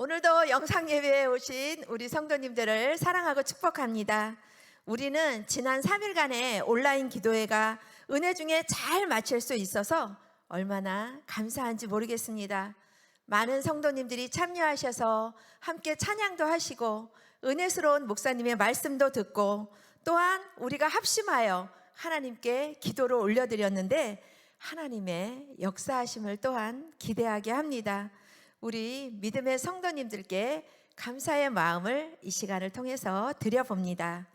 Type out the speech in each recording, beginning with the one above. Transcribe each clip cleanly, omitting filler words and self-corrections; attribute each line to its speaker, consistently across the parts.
Speaker 1: 오늘도 영상 예배에 오신 우리 성도님들을 사랑하고 축복합니다. 우리는 지난 3일간의 온라인 기도회가 은혜 중에 잘 마칠 수 있어서 얼마나 감사한지 모르겠습니다. 많은 성도님들이 참여하셔서 함께 찬양도 하시고 은혜스러운 목사님의 말씀도 듣고 또한 우리가 합심하여 하나님께 기도를 올려드렸는데 하나님의 역사하심을 또한 기대하게 합니다. 우리 믿음의 성도님들께 감사의 마음을 이 시간을 통해서 드려봅니다.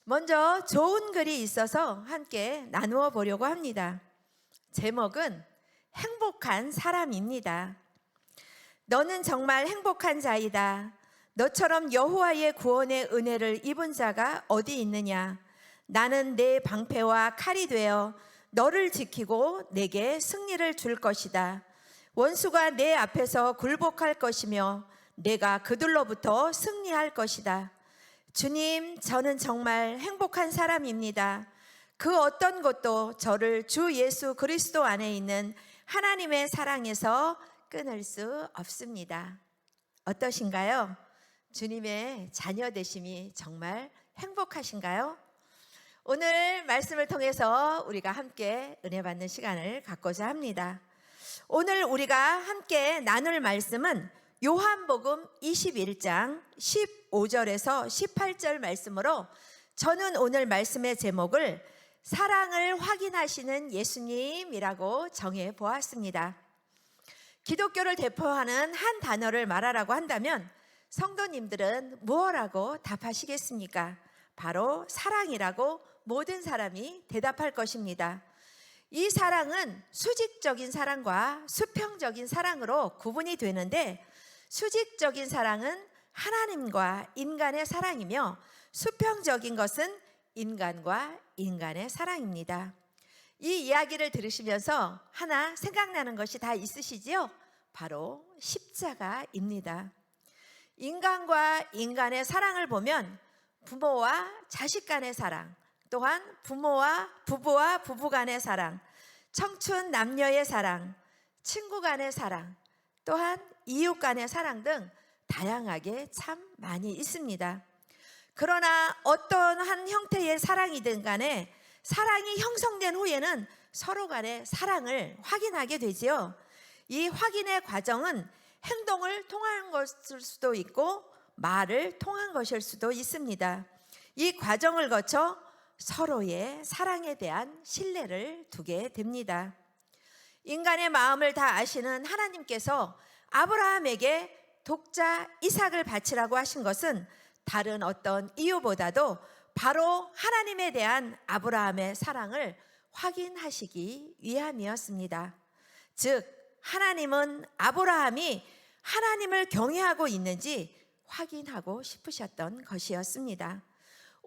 Speaker 1: 먼저 좋은 글이 있어서 함께 나누어 보려고 합니다. 제목은 행복한 사람입니다. 너는 정말 행복한 자이다. 너처럼 여호와의 구원의 은혜를 입은 자가 어디 있느냐. 나는 내 방패와 칼이 되어 너를 지키고 내게 승리를 줄 것이다. 원수가 내 앞에서 굴복할 것이며 내가 그들로부터 승리할 것이다. 주님, 저는 정말 행복한 사람입니다. 그 어떤 것도 저를 주 예수 그리스도 안에 있는 하나님의 사랑에서 끊을 수 없습니다. 어떠신가요? 주님의 자녀 되심이 정말 행복하신가요? 오늘 말씀을 통해서 우리가 함께 은혜 받는 시간을 갖고자 합니다. 오늘 우리가 함께 나눌 말씀은 요한복음 21장 15절에서 18절 말씀으로 저는 오늘 말씀의 제목을 사랑을 확인하시는 예수님이라고 정해 보았습니다. 기독교를 대표하는 한 단어를 말하라고 한다면 성도님들은 무엇라고 답하시겠습니까? 바로 사랑이라고 모든 사람이 대답할 것입니다. 이 사랑은 수직적인 사랑과 수평적인 사랑으로 구분이 되는데 수직적인 사랑은 하나님과 인간의 사랑이며 수평적인 것은 인간과 인간의 사랑입니다. 이 이야기를 들으시면서 하나 생각나는 것이 다 있으시지요? 바로 십자가입니다. 인간과 인간의 사랑을 보면 부모와 자식 간의 사랑, 또한 부모와 부부 간의 사랑, 청춘 남녀의 사랑, 친구 간의 사랑, 또한 이웃 간의 사랑 등 다양하게 참 많이 있습니다. 그러나 어떤 한 형태의 사랑이든 간에 사랑이 형성된 후에는 서로 간의 사랑을 확인하게 되지요. 이 확인의 과정은 행동을 통한 것일 수도 있고 말을 통한 것일 수도 있습니다. 이 과정을 거쳐 서로의 사랑에 대한 신뢰를 두게 됩니다. 인간의 마음을 다 아시는 하나님께서 아브라함에게 독자 이삭을 바치라고 하신 것은 다른 어떤 이유보다도 바로 하나님에 대한 아브라함의 사랑을 확인하시기 위함이었습니다. 즉 하나님은 아브라함이 하나님을 경외하고 있는지 확인하고 싶으셨던 것이었습니다.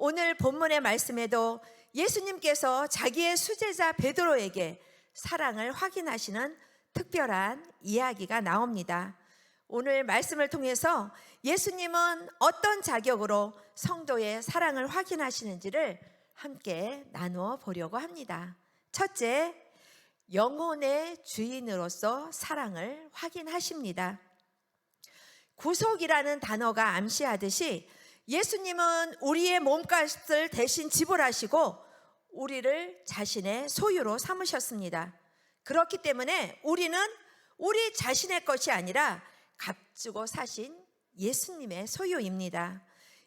Speaker 1: 오늘 본문의 말씀에도 예수님께서 자기의 수제자 베드로에게 사랑을 확인하시는 특별한 이야기가 나옵니다. 오늘 말씀을 통해서 예수님은 어떤 자격으로 성도의 사랑을 확인하시는지를 함께 나누어 보려고 합니다. 첫째, 영혼의 주인으로서 사랑을 확인하십니다. 구속이라는 단어가 암시하듯이 예수님은 우리의 몸값을 대신 지불하시고 우리를 자신의 소유로 삼으셨습니다. 그렇기 때문에 우리는 우리 자신의 것이 아니라 값주고 사신 예수님의 소유입니다.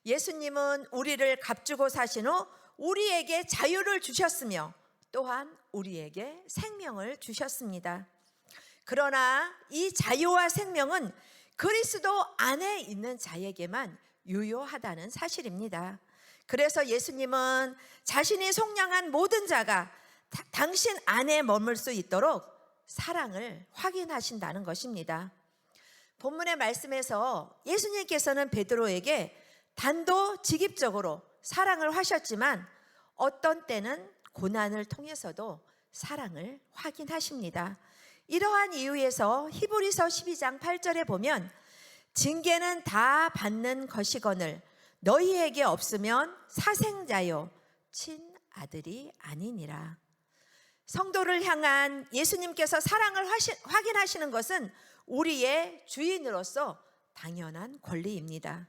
Speaker 1: 예수님은 우리를 값주고 사신 후 우리에게 자유를 주셨으며 또한 우리에게 생명을 주셨습니다. 그러나 이 자유와 생명은 그리스도 안에 있는 자에게만 유효하다는 사실입니다. 그래서 예수님은 자신이 속량한 모든 자가 당신 안에 머물 수 있도록 사랑을 확인하신다는 것입니다. 본문의 말씀에서 예수님께서는 베드로에게 단도직입적으로 사랑을 하셨지만 어떤 때는 고난을 통해서도 사랑을 확인하십니다. 이러한 이유에서 히브리서 12장 8절에 보면 징계는 다 받는 것이거늘 너희에게 없으면 사생자요 친아들이 아니니라. 성도를 향한 예수님께서 사랑을 확인하시는 것은 우리의 주인으로서 당연한 권리입니다.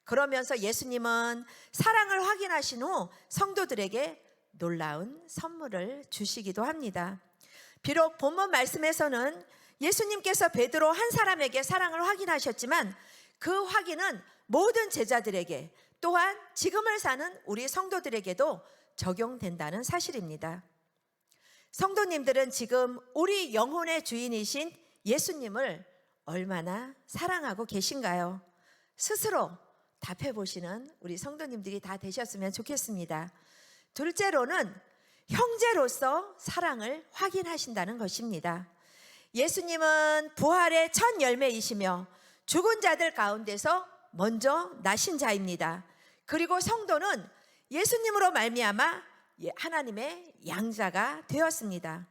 Speaker 1: 그러면서 예수님은 사랑을 확인하신 후 성도들에게 놀라운 선물을 주시기도 합니다. 비록 본문 말씀에서는 예수님께서 베드로 한 사람에게 사랑을 확인하셨지만 그 확인은 모든 제자들에게, 또한 지금을 사는 우리 성도들에게도 적용된다는 사실입니다. 성도님들은 지금 우리 영혼의 주인이신 예수님을 얼마나 사랑하고 계신가요? 스스로 답해 보시는 우리 성도님들이 다 되셨으면 좋겠습니다. 둘째로는 형제로서 사랑을 확인하신다는 것입니다. 예수님은 부활의 첫 열매이시며 죽은 자들 가운데서 먼저 나신 자입니다. 그리고 성도는 예수님으로 말미암아 하나님의 양자가 되었습니다.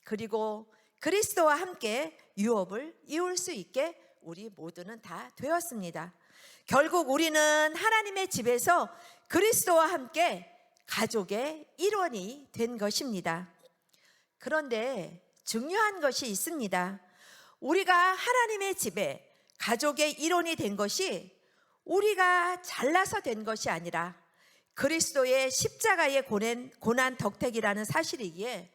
Speaker 1: 그리고 그리스도와 함께 유업을 이룰 수 있게 우리 모두는 다 되었습니다. 결국 우리는 하나님의 집에서 그리스도와 함께 가족의 일원이 된 것입니다. 그런데 중요한 것이 있습니다. 우리가 하나님의 집에 가족의 일원이 된 것이 우리가 잘나서 된 것이 아니라 그리스도의 십자가의 고난 덕택이라는 사실이기에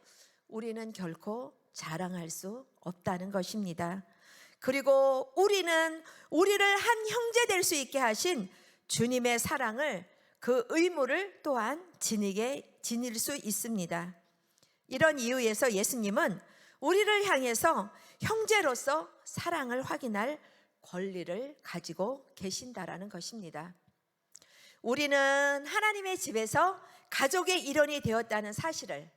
Speaker 1: 우리는 결코 자랑할 수 없다는 것입니다. 그리고 우리는 우리를 한 형제 될 수 있게 하신 주님의 사랑을, 그 의무를 또한 지닐 수 있습니다. 이런 이유에서 예수님은 우리를 향해서 형제로서 사랑을 확인할 권리를 가지고 계신다라는 것입니다. 우리는 하나님의 집에서 가족의 일원이 되었다는 사실을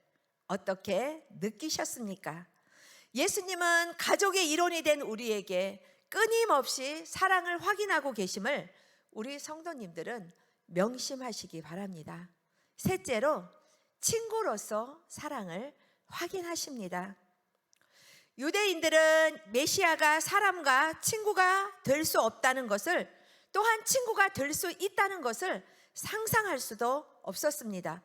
Speaker 1: 어떻게 느끼셨습니까? 예수님은 가족의 일원이 된 우리에게 끊임없이 사랑을 확인하고 계심을 우리 성도님들은 명심하시기 바랍니다. 셋째로, 친구로서 사랑을 확인하십니다. 유대인들은 메시아가 사람과 친구가 될 수 없다는 것을, 또한 친구가 될 수 있다는 것을 상상할 수도 없었습니다.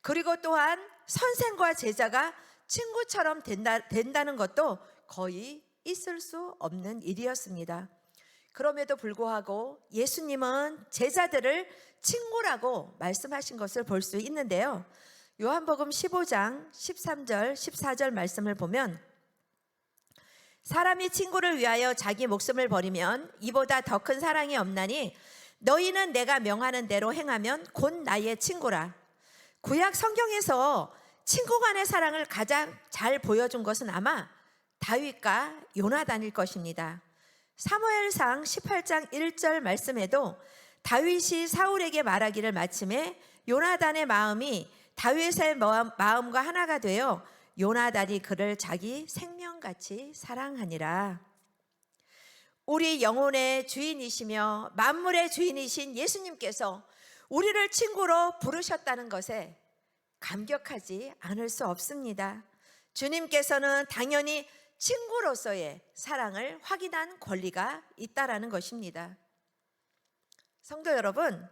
Speaker 1: 그리고 또한 선생과 제자가 친구처럼 된다는 것도 거의 있을 수 없는 일이었습니다. 그럼에도 불구하고 예수님은 제자들을 친구라고 말씀하신 것을 볼 수 있는데요. 요한복음 15장 13절 14절 말씀을 보면, 사람이 친구를 위하여 자기 목숨을 버리면 이보다 더 큰 사랑이 없나니 너희는 내가 명하는 대로 행하면 곧 나의 친구라. 구약 성경에서 친구 간의 사랑을 가장 잘 보여준 것은 아마 다윗과 요나단일 것입니다. 사무엘상 18장 1절 말씀에도 다윗이 사울에게 말하기를 마침에 요나단의 마음이 다윗의 마음과 하나가 되어 요나단이 그를 자기 생명같이 사랑하니라. 우리 영혼의 주인이시며 만물의 주인이신 예수님께서 우리를 친구로 부르셨다는 것에 감격하지 않을 수 없습니다. 주님께서는 당연히 친구로서의 사랑을 확인한 권리가 있다라는 것입니다. 성도 여러분,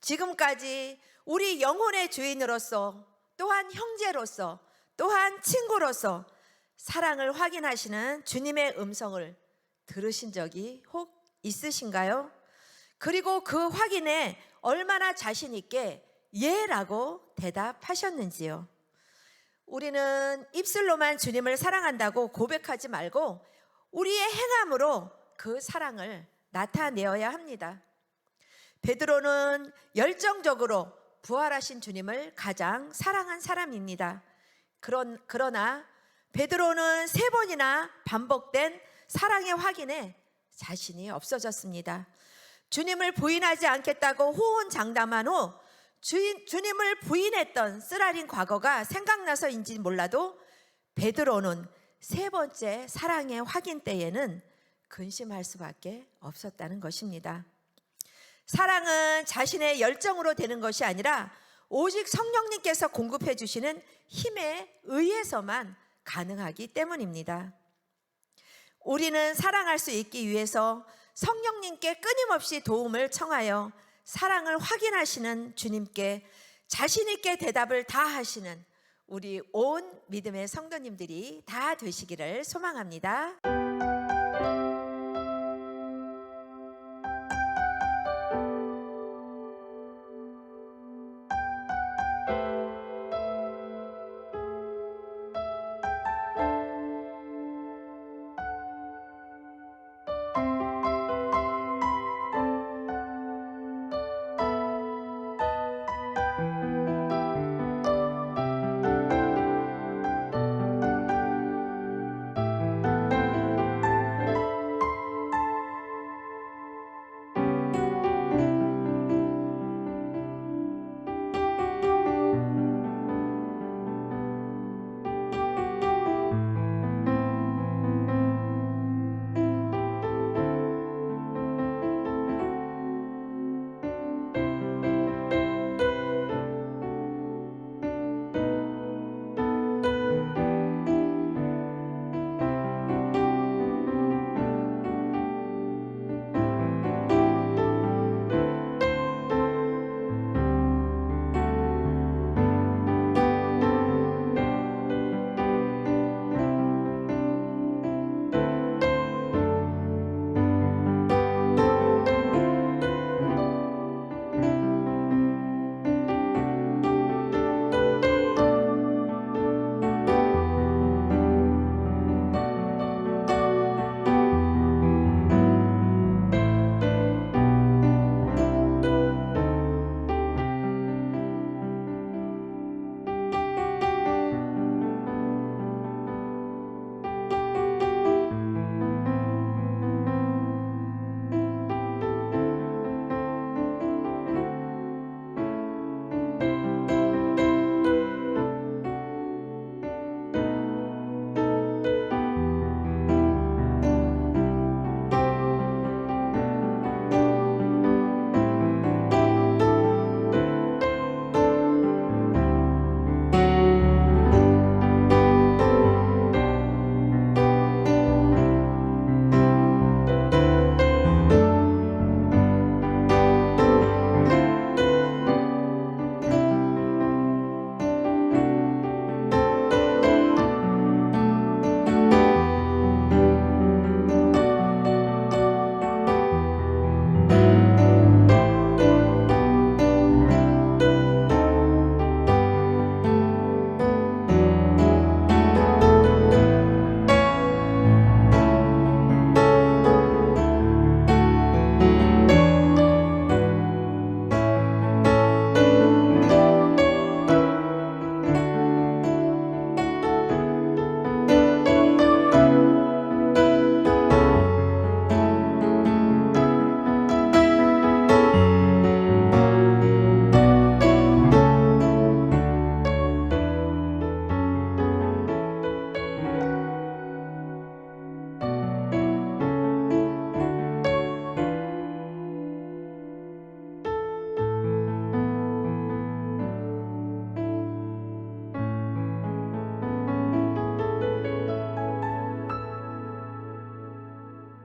Speaker 1: 지금까지 우리 영혼의 주인으로서, 또한 형제로서, 또한 친구로서 사랑을 확인하시는 주님의 음성을 들으신 적이 혹 있으신가요? 그리고 그 확인에 얼마나 자신 있게 예라고 대답하셨는지요? 우리는 입술로만 주님을 사랑한다고 고백하지 말고 우리의 행함으로 그 사랑을 나타내어야 합니다. 베드로는 열정적으로 부활하신 주님을 가장 사랑한 사람입니다. 그러나 베드로는 3번이나 반복된 사랑의 확인에 자신이 없어졌습니다. 주님을 부인하지 않겠다고 호언장담한 후 주님을 부인했던 쓰라린 과거가 생각나서인지 몰라도 베드로는 3번째 사랑의 확인 때에는 근심할 수밖에 없었다는 것입니다. 사랑은 자신의 열정으로 되는 것이 아니라 오직 성령님께서 공급해 주시는 힘에 의해서만 가능하기 때문입니다. 우리는 사랑할 수 있기 위해서 성령님께 끊임없이 도움을 청하여 사랑을 확인하시는 주님께 자신 있게 대답을 다 하시는 우리 온 믿음의 성도님들이 다 되시기를 소망합니다.